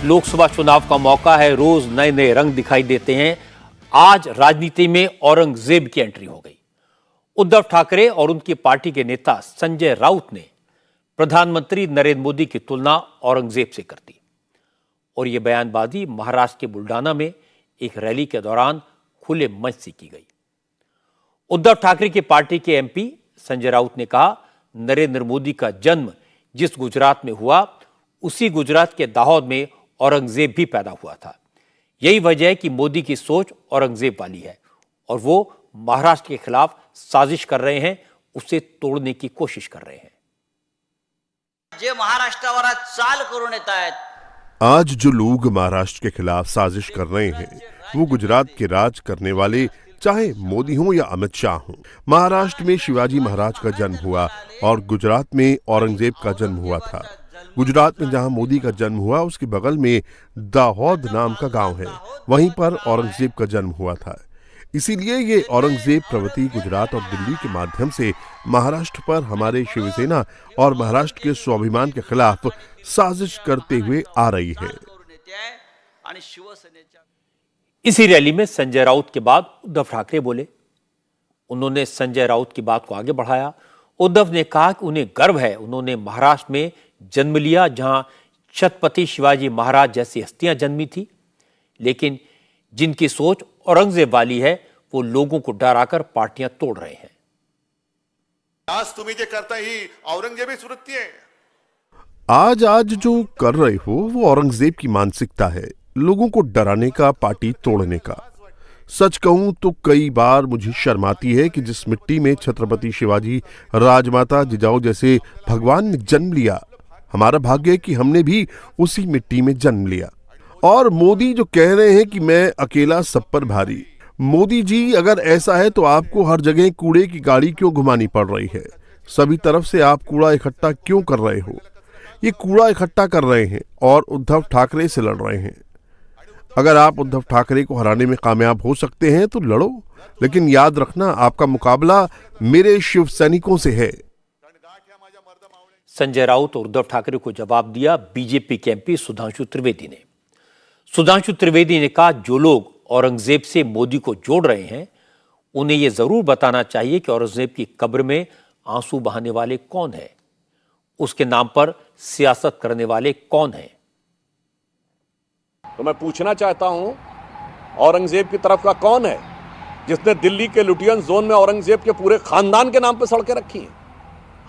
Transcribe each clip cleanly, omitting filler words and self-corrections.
लोकसभा चुनाव का मौका है, रोज नए नए रंग दिखाई देते हैं। आज राजनीति में औरंगजेब की एंट्री हो गई। उद्धव ठाकरे और उनकी पार्टी के नेता संजय राउत ने प्रधानमंत्री नरेंद्र मोदी की तुलना औरंगजेब से कर दी और यह बयानबाजी महाराष्ट्र के बुल्डाना में एक रैली के दौरान खुले मंच से की गई। उद्धव ठाकरे की पार्टी के एमपी संजय राउत ने कहा, नरेंद्र मोदी का जन्म जिस गुजरात में हुआ, उसी गुजरात के दाहोद में औरंगजेब भी पैदा हुआ था। यही वजह है कि मोदी की सोच औरंगजेब वाली है और वो महाराष्ट्र के खिलाफ साजिश कर रहे हैं, उसे तोड़ने की कोशिश कर रहे हैं। जे महाराष्ट्रावर चाल करून येत आहेत, आज जो लोग महाराष्ट्र के खिलाफ साजिश कर रहे हैं वो गुजरात के राज करने वाले, चाहे मोदी हो या अमित शाह हो। महाराष्ट्र में शिवाजी महाराज का जन्म हुआ और गुजरात में औरंगजेब का जन्म हुआ था। गुजरात में जहां मोदी का जन्म हुआ उसके बगल में दाहोद नाम का गांव है, वहीं पर औरंगजेब का जन्म हुआ था। इसीलिए ये औरंगजेब प्रवृत्ति गुजरात और दिल्ली के माध्यम से महाराष्ट्र पर हमारे शिवसेना और महाराष्ट्र के स्वाभिमान के खिलाफ साजिश करते हुए आ रही है। इसी रैली में संजय राउत के बाद उद्धव ठाकरे बोले। उन्होंने संजय राउत की बात को आगे बढ़ाया। उद्धव ने कहा कि उन्हें गर्व है, उन्होंने महाराष्ट्र में जन्म लिया जहां छत्रपति शिवाजी महाराज जैसी हस्तियां जन्मी थी, लेकिन जिनकी सोच औरंगजेब वाली है वो लोगों को डराकर पार्टियां तोड़ रहे हैं। आज तुम्ही जे करता ही औरंगजेबी वृत्ती है। आज जो कर रहे हो वो औरंगजेब की मानसिकता है, लोगों को डराने का, पार्टी तोड़ने का। सच कहूं तो कई बार मुझे शर्म आती है कि जिस मिट्टी में छत्रपति शिवाजी, राजमाता जिजाऊ जैसे भगवान ने जन्म लिया, हमारा भाग्य है कि हमने भी उसी मिट्टी में जन्म लिया। और मोदी जो कह रहे हैं कि मैं अकेला सब पर भारी, मोदी जी अगर ऐसा है तो आपको हर जगह कूड़े की गाड़ी क्यों घुमानी पड़ रही है? सभी तरफ से आप कूड़ा इकट्ठा क्यों कर रहे हो? ये कूड़ा इकट्ठा कर रहे हैं और उद्धव ठाकरे से लड़ रहे हैं। अगर आप उद्धव ठाकरे को हराने में कामयाब हो सकते हैं तो लड़ो, लेकिन याद रखना आपका मुकाबला मेरे शिव सैनिकों से है। संजय राउत और उद्धव ठाकरे को जवाब दिया बीजेपी के एमपी सुधांशु त्रिवेदी ने। सुधांशु त्रिवेदी ने कहा, जो लोग औरंगजेब से मोदी को जोड़ रहे हैं उन्हें यह जरूर बताना चाहिए कि औरंगजेब की कब्र में आंसू बहाने वाले कौन है, उसके नाम पर सियासत करने वाले कौन हैं। तो मैं पूछना चाहता हूं, औरंगजेब की तरफ का कौन है जिसने दिल्ली के लुटियन जोन में औरंगजेब के पूरे खानदान के नाम पर सड़कें रखी हैं?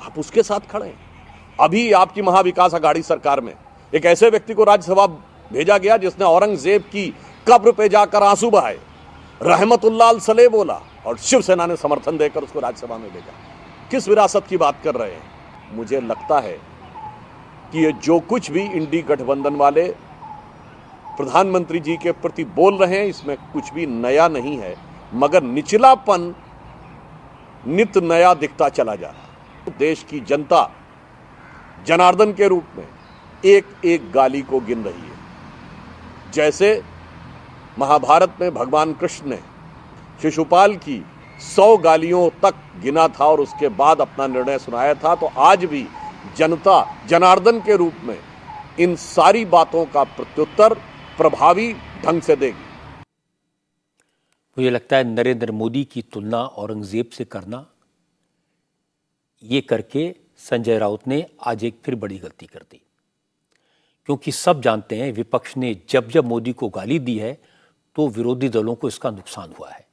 आप उसके साथ खड़े हैं। अभी आपकी महाविकास अघाड़ी सरकार में एक ऐसे व्यक्ति को राज्यसभा भेजा गया जिसने औरंगजेब की कब्र पे जाकर आंसू बहाए, रहमतुल्लाह सले बोला और शिवसेना ने समर्थन देकर उसको राज्यसभा में भेजा। किस विरासत की बात कर रहे हैं? मुझे लगता है कि ये जो कुछ भी इंडी गठबंधन वाले प्रधानमंत्री जी के प्रति बोल रहे हैं इसमें कुछ भी नया नहीं है, मगर निचलापन नित नया दिखता चला जा रहा है। देश की जनता जनार्दन के रूप में एक एक गाली को गिन रही है। जैसे महाभारत में भगवान कृष्ण ने शिशुपाल की 100 गालियों तक गिना था और उसके बाद अपना निर्णय सुनाया था, तो आज भी जनता जनार्दन के रूप में इन सारी बातों का प्रत्युत्तर प्रभावी ढंग से देगी। मुझे लगता है नरेंद्र मोदी की तुलना औरंगजेब से करना, ये करके संजय राउत ने आज एक फिर बड़ी गलती कर दी, क्योंकि सब जानते हैं विपक्ष ने जब जब मोदी को गाली दी है तो विरोधी दलों को इसका नुकसान हुआ है,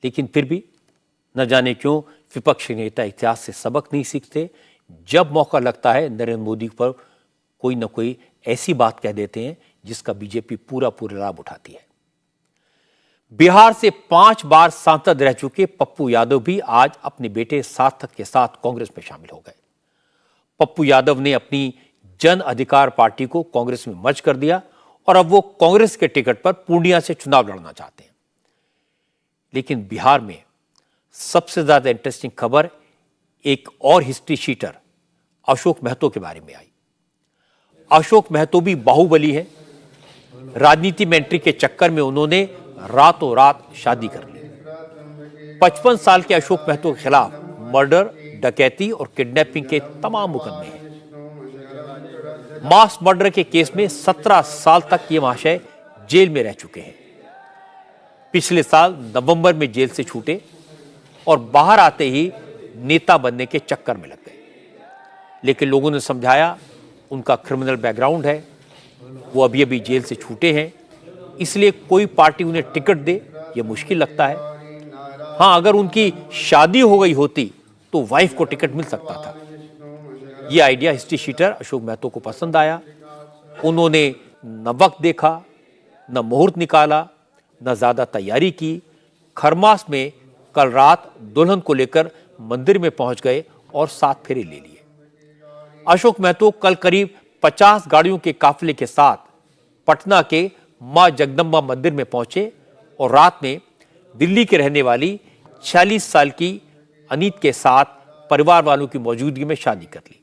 लेकिन फिर भी न जाने क्यों विपक्षी नेता इतिहास से सबक नहीं सीखते। जब मौका लगता है नरेंद्र मोदी पर कोई न कोई ऐसी बात कह देते हैं जिसका बीजेपी पूरा लाभ उठाती है। बिहार से 5 बार सांसद रह चुके पप्पू यादव भी आज अपने बेटे सार्थक के साथ कांग्रेस में शामिल हो गए। पप्पू यादव ने अपनी जन अधिकार पार्टी को कांग्रेस में मर्ज कर दिया और अब वो कांग्रेस के टिकट पर पूर्णिया से चुनाव लड़ना चाहते हैं। लेकिन बिहार में सबसे ज्यादा इंटरेस्टिंग खबर एक और हिस्ट्री शीटर अशोक महतो के बारे में आई। अशोक महतो भी बाहुबली है। राजनीति में एंट्री के चक्कर में उन्होंने रातों रात शादी कर ली। 55 साल के अशोक महतो के खिलाफ मर्डर, डकैती और किडनैपिंग के तमाम मुकदमे हैं। मास मर्डर के केस में 17 साल तक ये महाशय जेल में रह चुके हैं। पिछले साल नवंबर में जेल से छूटे और बाहर आते ही नेता बनने के चक्कर में लग गए, लेकिन लोगों ने समझाया उनका क्रिमिनल बैकग्राउंड है, वो अभी अभी जेल से छूटे हैं, इसलिए कोई पार्टी उन्हें टिकट दे ये मुश्किल लगता है। हाँ, अगर उनकी शादी हो गई होती तो वाइफ को टिकट मिल सकता था। ये idea history sheeter Ashok Mahato को पसंद आया। उन्होंने न वक्त देखा, न मुहूर्त निकाला, न ज्यादा तैयारी की। खरमास में कल रात दुल्हन को लेकर मंदिर में पहुंच गए और 7 फेरे ले लिए। अशोक महतो कल करीब 50 गाड़ियों के काफिले के साथ पटना के मां जगदम्बा मंदिर में पहुंचे और रात में दिल्ली के रहने वाली 46 साल की अनीत के साथ परिवार वालों की मौजूदगी में शादी कर ली।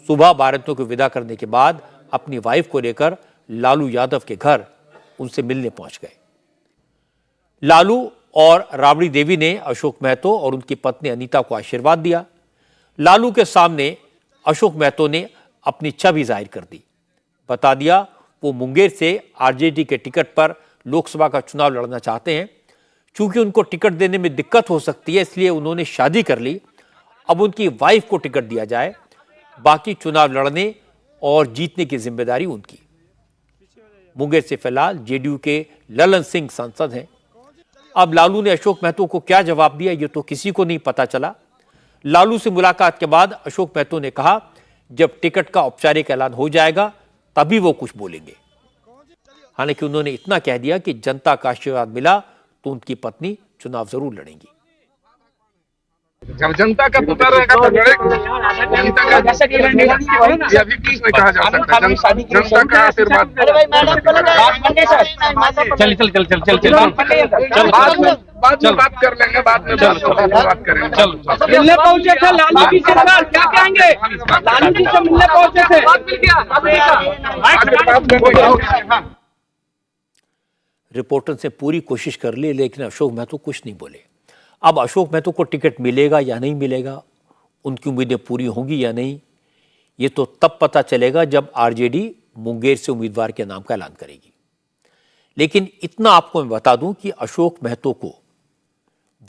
सुबह बारातियों को विदा करने के बाद अपनी वाइफ को लेकर लालू यादव के घर उनसे मिलने पहुंच गए। लालू और राबड़ी देवी ने अशोक महतो और उनकी पत्नी अनीता को आशीर्वाद दिया। लालू के सामने अशोक महतो ने अपनी इच्छा भी जाहिर कर दी। बता दिया वो मुंगेर से आरजेडी के टिकट पर लोकसभा का चुनाव लड़ना चाहते हैं। चूंकि उनको टिकट देने में दिक्कत हो सकती है, इसलिए उन्होंने शादी कर ली। अब उनकी वाइफ को टिकट दिया जाए, बाकी चुनाव लड़ने और जीतने की जिम्मेदारी उनकी। मुंगेर से फिलहाल जेडीयू के ललन सिंह सांसद हैं। अब लालू ने अशोक महतो को क्या जवाब दिया ये तो किसी को नहीं पता चला। लालू से मुलाकात के बाद अशोक महतो ने कहा जब टिकट का औपचारिक ऐलान हो जाएगा तभी वो कुछ बोलेंगे। हालांकि उन्होंने इतना कह दिया कि जनता का आशीर्वाद मिला तो उनकी पत्नी चुनाव जरूर लड़ेंगी। जब जनता का पुकार रहेगा तो लड़ेगा। जनता का ये अभी किस में कहा जा सकता है, जनता का आशीर्वाद। चल बात कर लेंगे, बाद में बात करेंगे। चल मिलने पहुंचे थे लालू जी से, सर क्या कहेंगे? लालू जी से मिलने पहुंचे थे, रिपोर्टर से पूरी कोशिश कर ली, लेकिन अशोक महतो कुछ नहीं बोले। अब अशोक महतो को टिकट मिलेगा या नहीं मिलेगा, उनकी उम्मीदें पूरी होंगी या नहीं, ये तो तब पता चलेगा जब आरजेडी मुंगेर से उम्मीदवार के नाम का ऐलान करेगी। लेकिन इतना आपको मैं बता दूं कि अशोक महतो को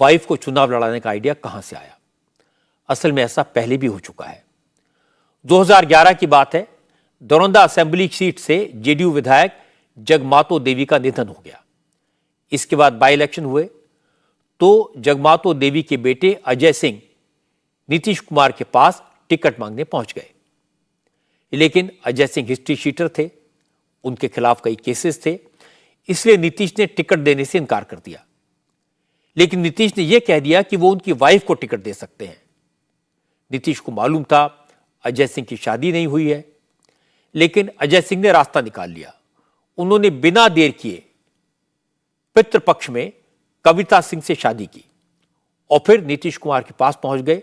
वाइफ को चुनाव लड़ाने का आइडिया कहां से आया। असल में ऐसा पहले भी हो चुका है। 2011 की बात है, दरौंदा असेंबली सीट से जेडीयू विधायक जगमातो देवी का निधन हो गया। इसके बाद बाई इलेक्शन हुए तो जगमातो देवी के बेटे अजय सिंह नीतीश कुमार के पास टिकट मांगने पहुंच गए, लेकिन अजय सिंह हिस्ट्री शीटर थे, उनके खिलाफ कई केसेस थे, इसलिए नीतीश ने टिकट देने से इनकार कर दिया। लेकिन नीतीश ने यह कह दिया कि वो उनकी वाइफ को टिकट दे सकते हैं। नीतीश को मालूम था अजय सिंह की शादी नहीं हुई है, लेकिन अजय सिंह ने रास्ता निकाल लिया। उन्होंने बिना देर किए पितृपक्ष में कविता सिंह से शादी की और फिर नीतीश कुमार के पास पहुंच गए।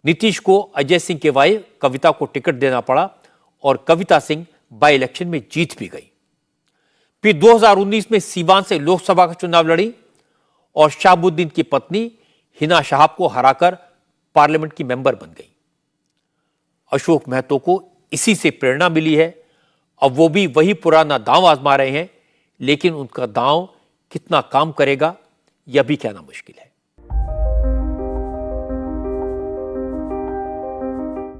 नीतीश को अजय सिंह के वाइफ कविता को टिकट देना पड़ा और कविता सिंह बाई इलेक्शन में जीत भी गई। फिर 2019 में सीवान से लोकसभा का चुनाव लड़ी और शाहबुद्दीन की पत्नी हिना शहाब को हराकर पार्लियामेंट की मेंबर बन गई। अशोक महतो को इसी से प्रेरणा मिली है। अब वो भी वही पुराना दांव आजमा रहे हैं, लेकिन उनका दांव कितना काम करेगा यह भी कहना मुश्किल है।